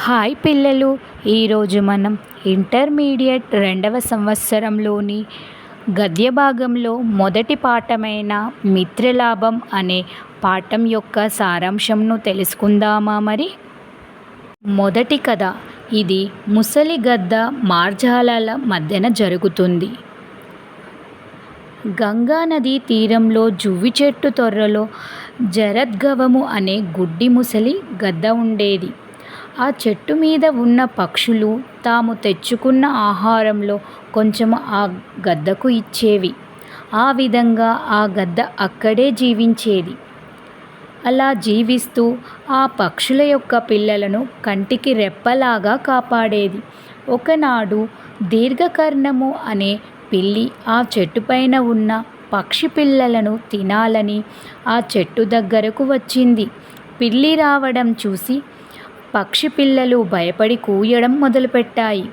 Hi పిల్లలు, ఈరోజు మనం ఇంటర్మీడియట్ రెండవ సంవత్సరంలోని గద్య భాగంలో మొదటి పాఠమైన మిత్రలాభం అనే పాఠం యొక్క సారాంశంను తెలుసుకుందామా? మరి మొదటి కథ. ఇది ముసలి గద్ద మార్జాలాల మధ్యన జరుగుతుంది. గంగానదీ తీరంలో జువ్వి చెట్టు తొర్రలో జరద్గవము అనే గుడ్డి ముసలి గద్ద ఉండేది. ఆ చెట్టు మీద ఉన్న పక్షులు తాము తెచ్చుకున్న ఆహారంలో కొంచెం ఆ గద్దకు ఇచ్చేవి. ఆ విధంగా ఆ గద్ద అక్కడే జీవించేది. అలా జీవిస్తూ ఆ పక్షుల యొక్క పిల్లలను కంటికి రెప్పలాగా కాపాడేది. ఒకనాడు దీర్ఘకర్ణము అనే పిల్లి ఆ చెట్టుపైన ఉన్న పక్షి పిల్లలను తినాలని ఆ చెట్టు దగ్గరకు వచ్చింది. పిల్లి రావడం చూసి పక్షి పిల్లలు భయపడి కూయడం మొదలుపెట్టాయి.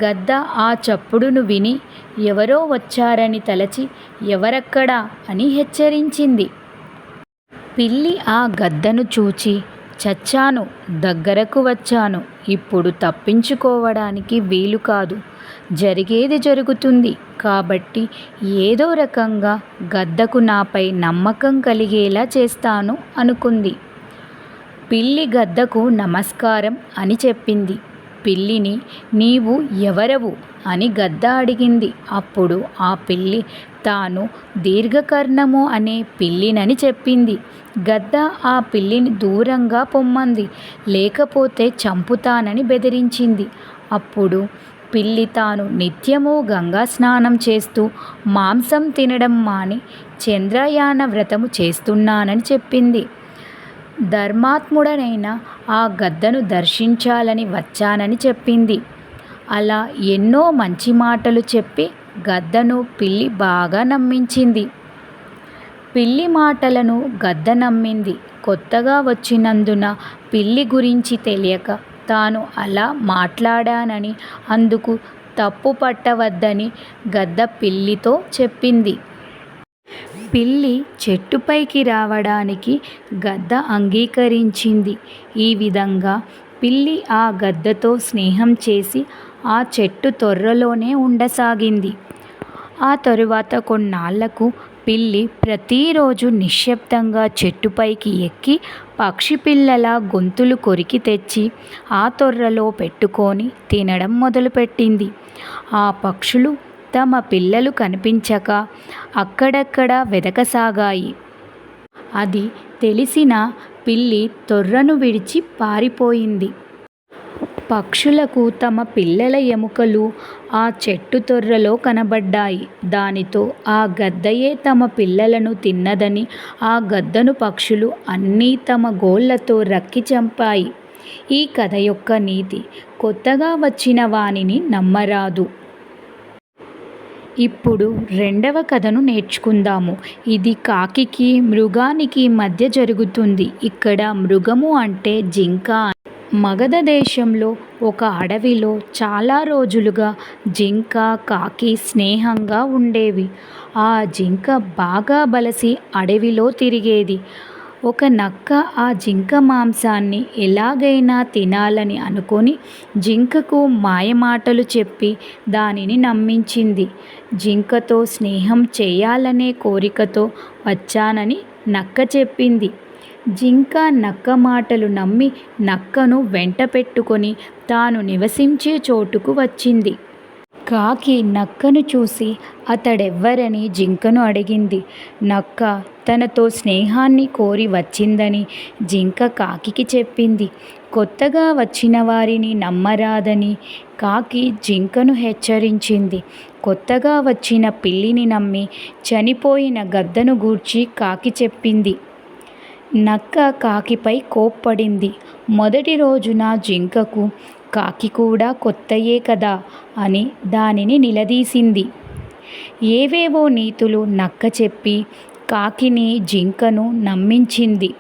గద్ద ఆ చప్పుడును విని ఎవరో వచ్చారని తలచి ఎవరక్కడా అని హెచ్చరించింది. పిల్లి ఆ గద్దను చూచి, చచ్చాను, దగ్గరకు వచ్చాను, ఇప్పుడు తప్పించుకోవడానికి వీలు కాదు, జరిగేది జరుగుతుంది, కాబట్టి ఏదో రకంగా గద్దకు నాపై నమ్మకం కలిగేలా చేస్తాను అనుకుంది. పిల్లి గద్దకు నమస్కారం అని చెప్పింది. పిల్లిని నీవు ఎవరవు అని గద్ద అడిగింది. అప్పుడు ఆ పిల్లి తాను దీర్ఘకర్ణము అనే పిల్లినని చెప్పింది. గద్ద ఆ పిల్లిని దూరంగా పొమ్మంది, లేకపోతే చంపుతానని బెదిరించింది. అప్పుడు పిల్లి తాను నిత్యము గంగా స్నానం చేస్తూ మాంసం తినడం మాని చంద్రయాన వ్రతము చేస్తున్నానని చెప్పింది. ధర్మాత్ముడనైన ఆ గద్దను దర్శించాలని వచ్చానని చెప్పింది. అలా ఎన్నో మంచి మాటలు చెప్పి గద్దను పిల్లి బాగా నమ్మించింది. పిల్లి మాటలను గద్ద నమ్మింది. కొత్తగా వచ్చినందున పిల్లి గురించి తెలియక తాను అలా మాట్లాడానని, అందుకు తప్పు పట్టవద్దని గద్ద పిల్లితో చెప్పింది. పిల్లి చెట్టుపైకి రావడానికి గద్ద అంగీకరించింది. ఈ విధంగా పిల్లి ఆ గద్దతో స్నేహం చేసి ఆ చెట్టు తొర్రలోనే ఉండసాగింది. ఆ తరువాత కొన్నాళ్లకు పిల్లి ప్రతిరోజు నిశ్శబ్దంగా చెట్టుపైకి ఎక్కి పక్షి పిల్లల గొంతులు కొరికి తెచ్చి ఆ తొర్రలో పెట్టుకొని తినడం మొదలుపెట్టింది. ఆ పక్షులు తమ పిల్లలు కనిపించక అక్కడక్కడ వెదకసాగాయి. అది తెలిసిన పిల్లి తొర్రను విడిచి పారిపోయింది. పక్షులకు తమ పిల్లల ఎముకలు ఆ చెట్టు తొర్రలో కనబడ్డాయి. దానితో ఆ గద్దయే తమ పిల్లలను తిన్నదని ఆ గద్దను పక్షులు అన్నీ తమ గోళ్లతో రక్కి చంపాయి. ఈ కథ యొక్క నీతి: కొత్తగా వచ్చిన వానిని నమ్మరాదు. ఇప్పుడు రెండవ కథను నేర్చుకుందాము. ఇది కాకికి మృగానికి మధ్య జరుగుతుంది. ఇక్కడ మృగము అంటే జింక. మగధ దేశంలో ఒక అడవిలో చాలా రోజులుగా జింక, కాకి స్నేహంగా ఉండేవి. ఆ జింక బాగా బలసి అడవిలో తిరిగేది. ఒక నక్క ఆ జింక మాంసాన్ని ఎలాగైనా తినాలని అనుకొని జింకకు మాయమాటలు చెప్పి దానిని నమ్మించింది. జింకతో స్నేహం చేయాలనే కోరికతో వచ్చానని నక్క చెప్పింది. జింక నక్క మాటలు నమ్మి నక్కను వెంట పెట్టుకొని తాను నివసించే చోటుకు వచ్చింది. కాకి నక్కను చూసి అతడెవ్వరని జింకను అడిగింది. నక్క తనతో స్నేహాన్ని కోరి వచ్చిందని జింక కాకికి చెప్పింది. కొత్తగా వచ్చిన వారిని నమ్మరాదని కాకి జింకను హెచ్చరించింది. కొత్తగా వచ్చిన పిల్లిని నమ్మి చనిపోయిన గద్దను గూర్చి కాకి చెప్పింది. నక్క కాకిపై కోప్పడింది. మొదటి రోజున జింకకు కాకి కూడా కొత్తయే కదా అని దానిని నిలదీసింది. ఏవేవో నీతులు నక్క చెప్పి కాకిని, జింకను నమ్మించింది.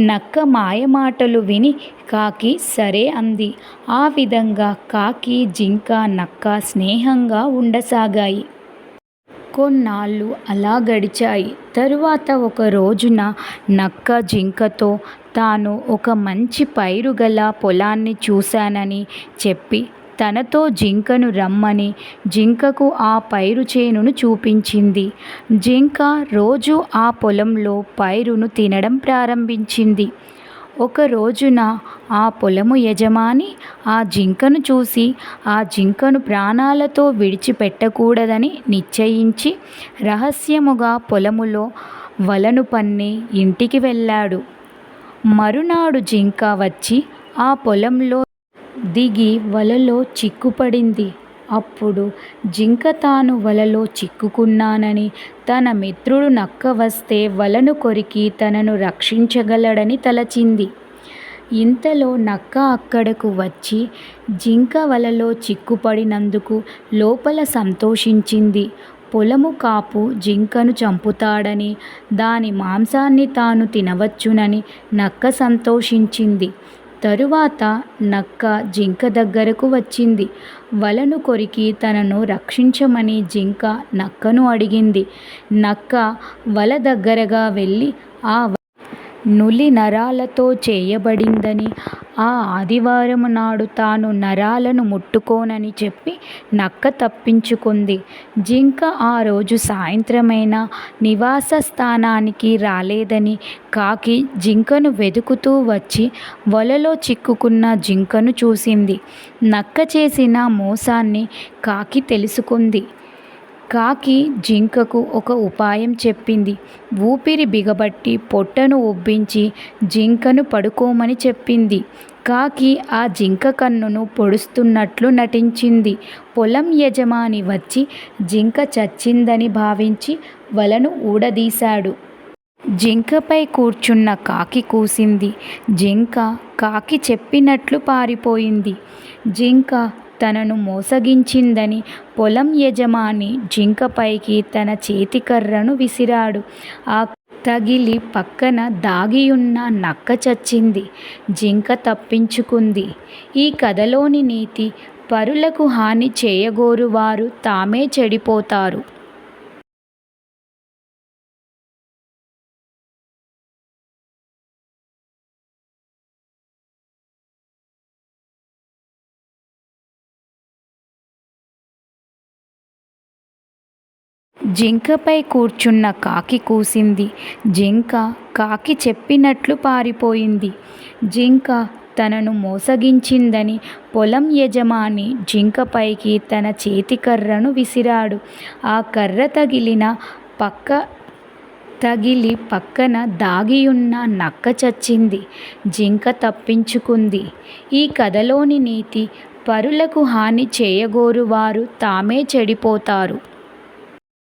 నక్క మాయమాటలు విని కాకి సరే అంది. ఆ విధంగా కాకి, జింక, నక్క స్నేహంగా ఉండసాగాయి. కొన్నాళ్ళు అలా గడిచాయి. తరువాత ఒక రోజున నక్క జింకతో తాను ఒక మంచి పైరుగల పొలాన్ని చూశానని చెప్పి తనతో జింకను రమ్మని జింకకు ఆ పైరు చేనును చూపించింది. జింక రోజూ ఆ పొలంలో పైరును తినడం ప్రారంభించింది. ఒక రోజున ఆ పొలము యజమాని ఆ జింకను చూసి ఆ జింకను ప్రాణాలతో విడిచిపెట్టకూడదని నిశ్చయించి రహస్యముగా పొలములో వలను పన్ని ఇంటికి వెళ్ళాడు. మరునాడు జింక వచ్చి ఆ పొలంలో దిగి వలలో చిక్కుపడింది. అప్పుడు జింక తాను వలలో చిక్కుకున్నానని, తన మిత్రుడు నక్క వస్తే వలను కొరికి తనను రక్షించగలడని తలచింది. ఇంతలో నక్క అక్కడకు వచ్చి జింక వలలో చిక్కుపడినందుకు లోపల సంతోషించింది. పొలము కాపు జింకను చంపుతాడని, దాని మాంసాన్ని తాను తినవచ్చునని నక్క సంతోషించింది. తరువాత నక్క జింక దగ్గరకు వచ్చింది. వలను కొరికి తనను రక్షించమని జింక నక్కను అడిగింది. నక్క వల దగ్గరగా వెళ్ళి ఆ నులి నరాలతో చేయబడిందని, ఆ ఆదివారము నాడు తాను నరాలను ముట్టుకోనని చెప్పి నక్క తప్పించుకుంది. జింక ఆ రోజు సాయంత్రమైనా నివాస స్థానానికి రాలేదని కాకి జింకను వెదుకుతూ వచ్చి వలలో చిక్కుకున్న జింకను చూసింది. నక్క చేసిన మోసాన్ని కాకి తెలుసుకుంది. కాకి జింకకు ఒక ఉపాయం చెప్పింది. ఊపిరి బిగబట్టి పొట్టను ఉబ్బించి జింకను పడుకోమని చెప్పింది. కాకి ఆ జింక కన్నును పొడుస్తున్నట్లు నటించింది. పొలం యజమాని వచ్చి జింక చచ్చిందని భావించి వలను ఊడదీశాడు. జింకపై కూర్చున్న కాకి కూసింది. జింక కాకి చెప్పినట్లు పారిపోయింది. జింక తనను మోసగించిందని పొలం యజమాని జింకపైకి తన చేతికర్రను విసిరాడు. ఆ తగిలి పక్కన దాగియున్న నక్క చచ్చింది. జింక తప్పించుకుంది. ఈ కథలోని నీతి: పరులకు హాని చేయగోరువారు తామే చెడిపోతారు. జింకపై కూర్చున్న కాకి కూసింది. జింక కాకి చెప్పినట్లు పారిపోయింది. జింక తనను మోసగించిందని పొలం యజమాని జింకపైకి తన చేతికర్రను విసిరాడు. ఆ కర్ర తగిలి పక్కన దాగియున్న నక్క చచ్చింది. జింక తప్పించుకుంది. ఈ కథలోని నీతి: పరులకు హాని చేయగోరువారు తామే చెడిపోతారు.